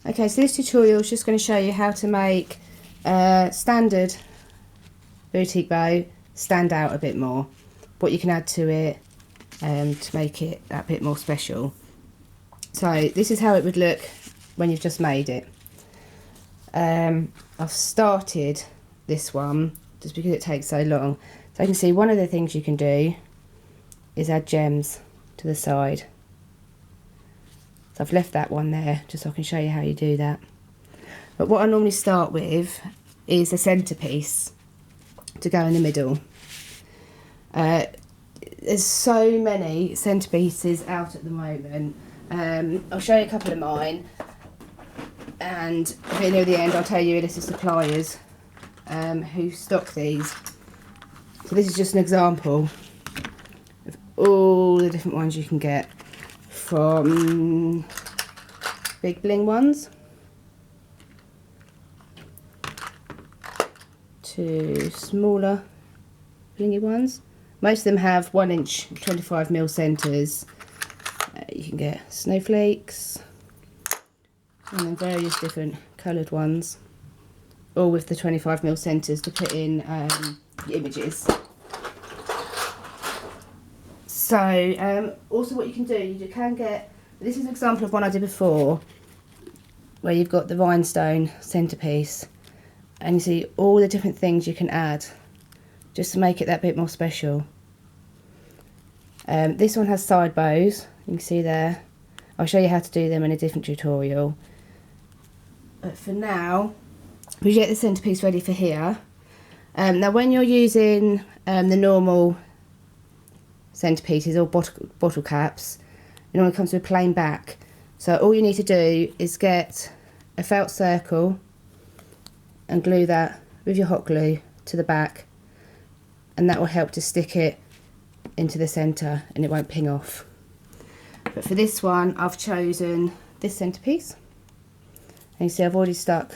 Okay, so this tutorial is just going to show you how to make a standard boutique bow stand out a bit more. What you can add to it to make it that bit more special. So this is how it would look when you've just made it. I've started this one just because it takes so long. So you can see one of the things you can do is add gems to the side. So I've left that one there just so I can show you how you do that. But what I normally start with is a centerpiece to go in the middle. There's so many centerpieces out at the moment. I'll show you a couple of mine, and a bit near the end I'll tell you a list of suppliers who stock these. So this is just an example of all the different ones you can get, from big bling ones to smaller blingy ones. Most of them have 1 inch 25mm centres. You can get snowflakes and then various different coloured ones, all with the 25mm centres to put in images. So also what you can do, you can get, this is an example of one I did before, where you've got the rhinestone centrepiece, and you see all the different things you can add just to make it that bit more special. This one has side bows, you can see there. I'll show you how to do them in a different tutorial. But for now, we get the centrepiece ready for here. Now when you're using the normal centerpieces or bottle caps, it normally comes with a plain back. So all you need to do is get a felt circle and glue that with your hot glue to the back, and that will help to stick it into the centre and it won't ping off. But for this one I've chosen this centerpiece, and you see I've already stuck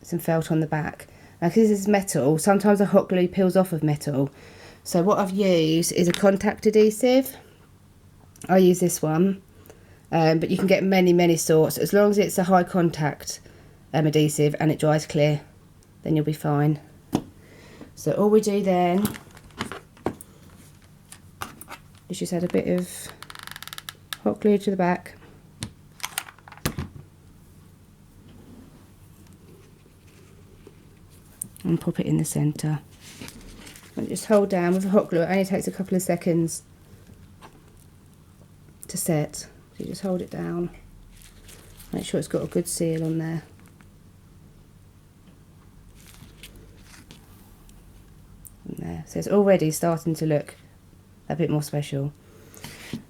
some felt on the back. Now because this is metal, sometimes the hot glue peels off of metal. So what I've used is a contact adhesive. I use this one, but you can get many sorts. As long as it's a high contact adhesive and it dries clear, then you'll be fine. So all we do then is just add a bit of hot glue to the back. And pop it in the centre. And just hold down with the hot glue. It only takes a couple of seconds to set. So you just hold it down. Make sure it's got a good seal on there. And there. So it's already starting to look a bit more special.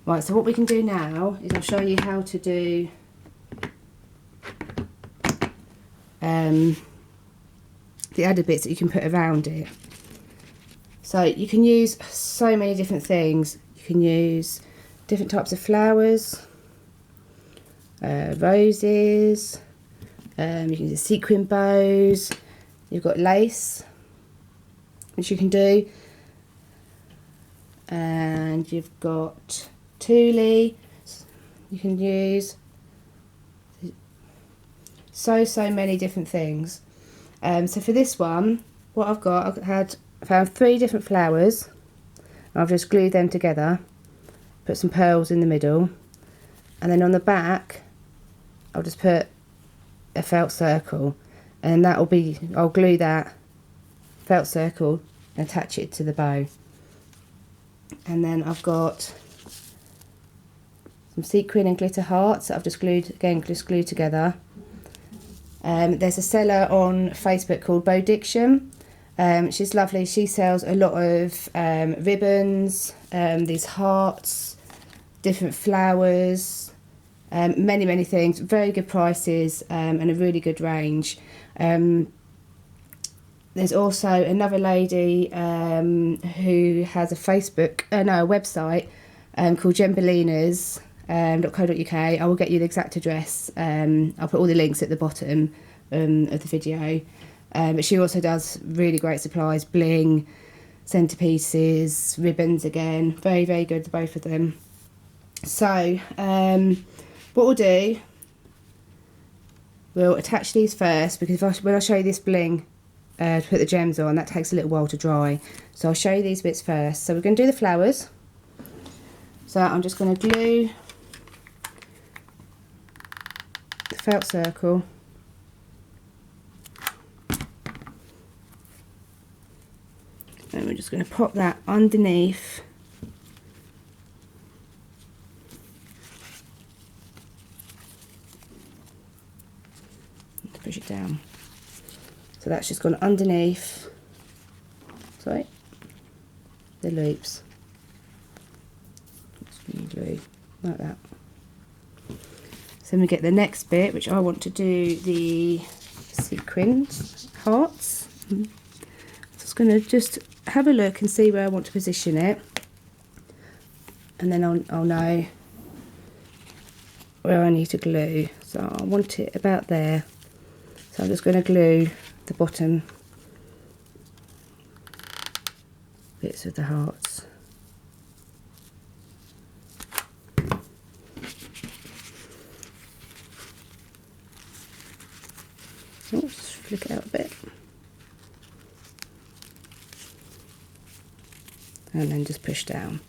Right, so what we can do now is I'll show you how to do the added bits that you can put around it. So you can use so many different things. You can use different types of flowers, roses, you can use sequin bows, you've got lace, which you can do, and you've got tulle you can use. So many different things. So for this one, what I've got, I found 3 different flowers. I've just glued them together, put some pearls in the middle, and then on the back I'll just put a felt circle, and that'll be, I'll glue that felt circle and attach it to the bow. And then I've got some sequin and glitter hearts that I've just glued together. There's a seller on Facebook called Bow Diction. She's lovely. She sells a lot of ribbons, these hearts, different flowers, many things. Very good prices and a really good range. There's also another lady who has a website called Gembellinas.co.uk. I will get you the exact address. I'll put all the links at the bottom of the video. But she also does really great supplies, bling, centerpieces, ribbons again. Very good, both of them. So what we'll do we'll attach these first, because when I show you this bling to put the gems on, that takes a little while to dry. So I'll show you these bits first. So we're going to do the flowers. So I'm just going to glue the felt circle and we're just going to pop that underneath to push it down. So that's just gone underneath, sorry, the loops. Glue like that. So then we get the next bit, which I want to do the sequined hearts. Just going to just have a look and see where I want to position it, and then I'll know where I need to glue. So I want it about there, so I'm just going to glue the bottom bits of the hearts. Just flick it out a bit. And then just push down.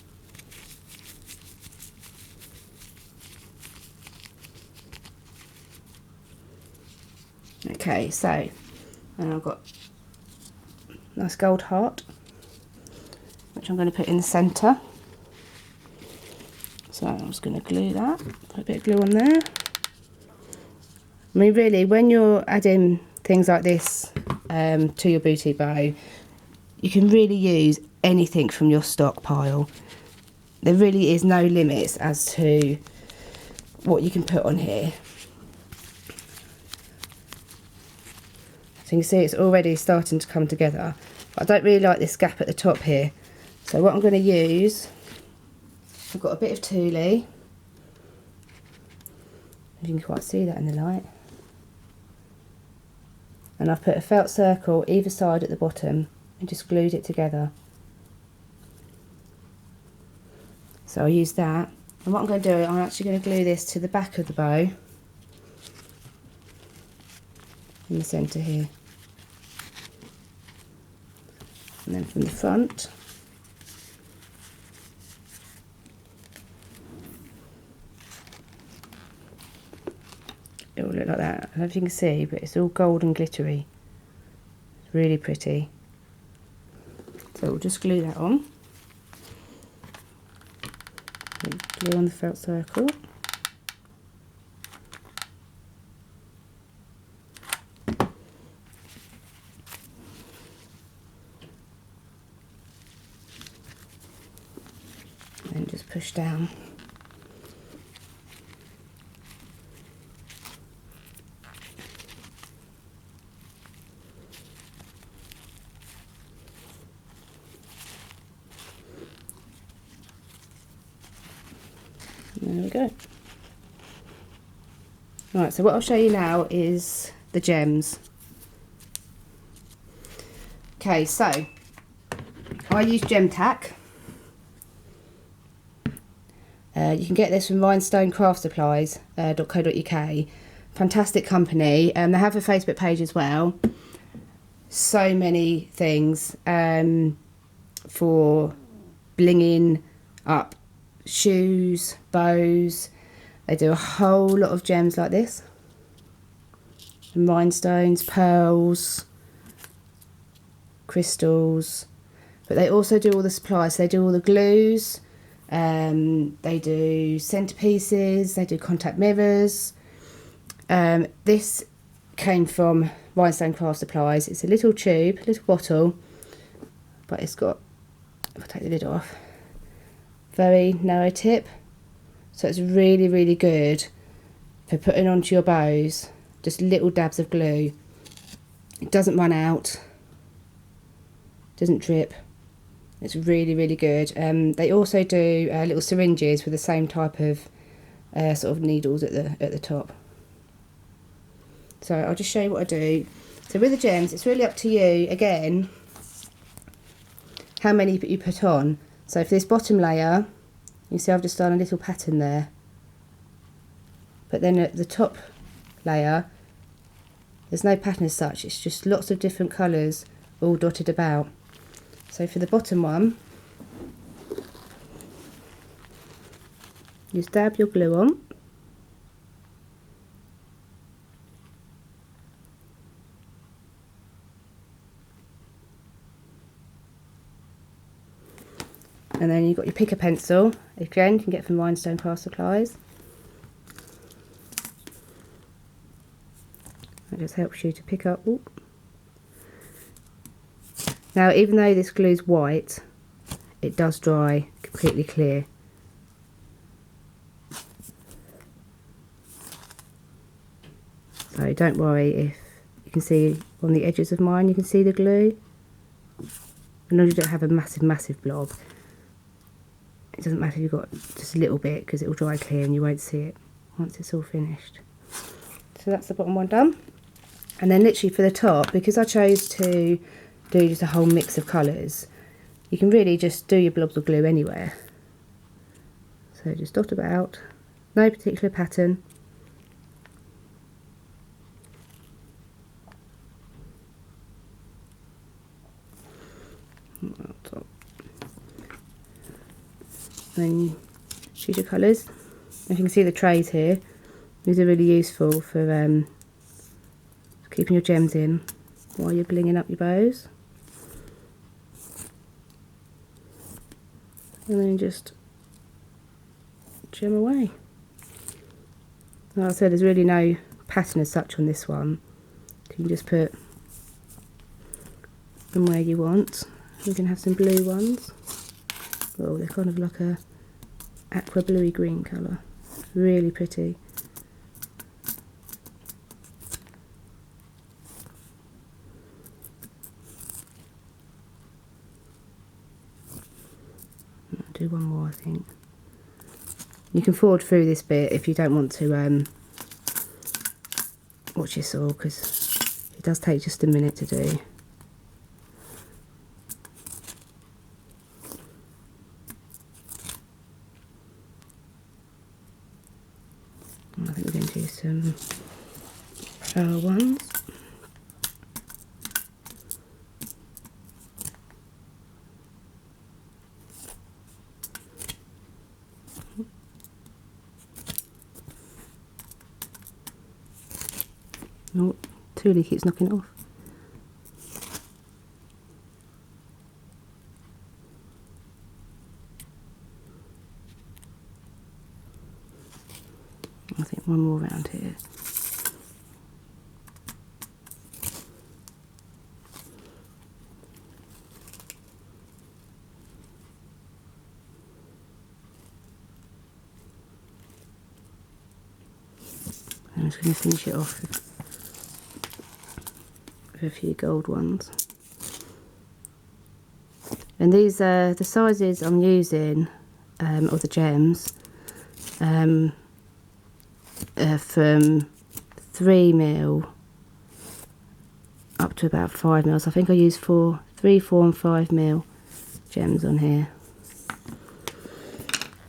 Okay, so I've got a nice gold heart, which I'm going to put in the centre. So I'm just going to glue that, put a bit of glue on there. I mean, really, when you're adding things like this to your boutique bow, you can really use anything from your stockpile. There really is no limits as to what you can put on here. So you can see it's already starting to come together. But I don't really like this gap at the top here. So what I'm going to use, I've got a bit of Thule. You can quite see that in the light. And I've put a felt circle either side at the bottom and just glued it together. So I'll use that. And what I'm going to do, I'm actually going to glue this to the back of the bow in the centre here. And then from the front, it will look like that. I don't know if you can see, but it's all gold and glittery. It's really pretty. So we'll just glue that on. Glue on the felt circle. And just push down. There we go. Right, so what I'll show you now is the gems. Okay, so I use gem tack. You can get this from rhinestonecraftsupplies.co.uk. Fantastic company. They have a Facebook page as well. So many things for blinging up shoes, bows. They do a whole lot of gems like this. And rhinestones, pearls, crystals. But they also do all the supplies. So they do all the glues. They do centerpieces, they do contact mirrors. This came from Rhinestone Craft Supplies. It's a little tube, a little bottle, but it's got, if I take the lid off, very narrow tip. So it's really, really good for putting onto your bows. Just little dabs of glue. It doesn't run out, doesn't drip. It's really, really good. They also do little syringes with the same type of sort of needles at the top. So I'll just show you what I do. So with the gems, it's really up to you, again, how many you put on. So for this bottom layer, you see I've just done a little pattern there. But then at the top layer, There's no pattern as such, it's just lots of different colours all dotted about. So for the bottom one, you dab your glue on. And then you've got your picker pencil, again you can get from Rhinestone Craft Supplies. That just helps you to pick up. Ooh. Now even though this glue is white, it does dry completely clear. So don't worry if you can see on the edges of mine, you can see the glue. As long as you don't have a massive blob. It doesn't matter if you've got just a little bit, because it will dry clear and you won't see it once it's all finished. So that's the bottom one done. And then literally for the top, because I chose to do just a whole mix of colours, you can really just do your blobs of glue anywhere. So just dot about, no particular pattern. Then you choose your colours. As you can see the trays here, these are really useful for keeping your gems in while you're blinging up your bows. And then just gem away. Like I said, there's really no pattern as such on this one. You can just put them where you want. You can have some blue ones. Oh, they're kind of like a aqua bluey green colour. Really pretty. I'll do one more, I think. You can forward through this bit if you don't want to watch this all, because it does take just a minute to do. I think we're going to do some pearl ones. Oh, Thule keeps knocking it off. I think one more round here. I'm just going to finish it off with a few gold ones. And these are the sizes I'm using of the gems. From 3mm up to about 5mm. So I think I use 3, 4 and 5mm gems on here.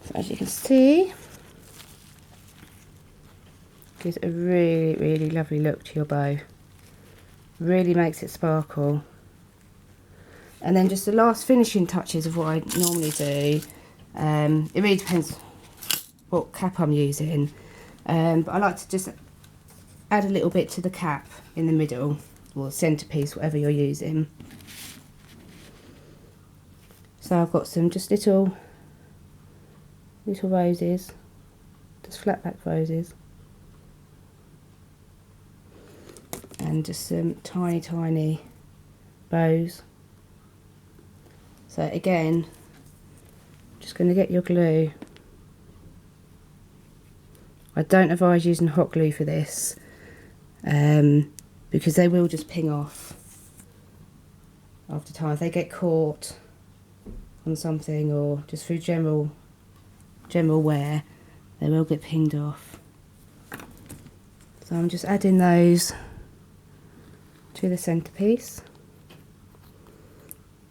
So as you can see, gives a really lovely look to your bow. Really makes it sparkle. And then just the last finishing touches of what I normally do. It really depends what cap I'm using. But I like to just add a little bit to the cap in the middle, or centrepiece, whatever you're using. So I've got some just little roses, just flat back roses, and just some tiny bows. So again, just going to get your glue. I don't advise using hot glue for this, because they will just ping off after time. If they get caught on something, or just through general wear, they will get pinged off. So I'm just adding those to the centrepiece.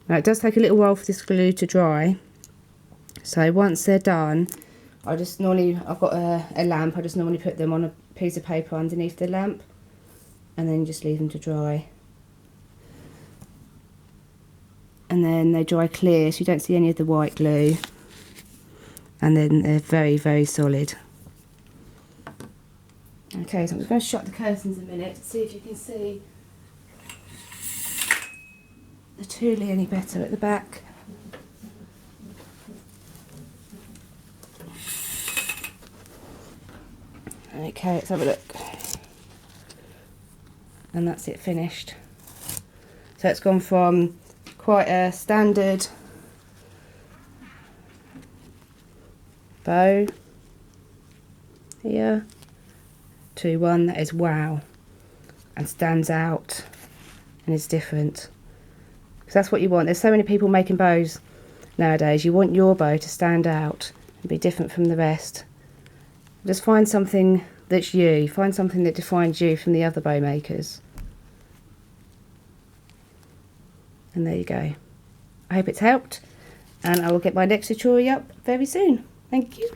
Now it does take a little while for this glue to dry, so once they're done, I've got a lamp, I just normally put them on a piece of paper underneath the lamp, and then just leave them to dry. And then they dry clear, so you don't see any of the white glue. And then they're very, very solid. Okay, so I'm just going to shut the curtains a minute to see if you can see the tulle any better at the back. Okay, let's have a look. And that's it finished. So it's gone from quite a standard bow here to one that is wow and stands out and is different. Because that's what you want. There's so many people making bows nowadays. You want your bow to stand out and be different from the rest. Just find something that's you. Find something that defines you from the other bow makers. And there you go. I hope it's helped, and I will get my next tutorial up very soon. Thank you.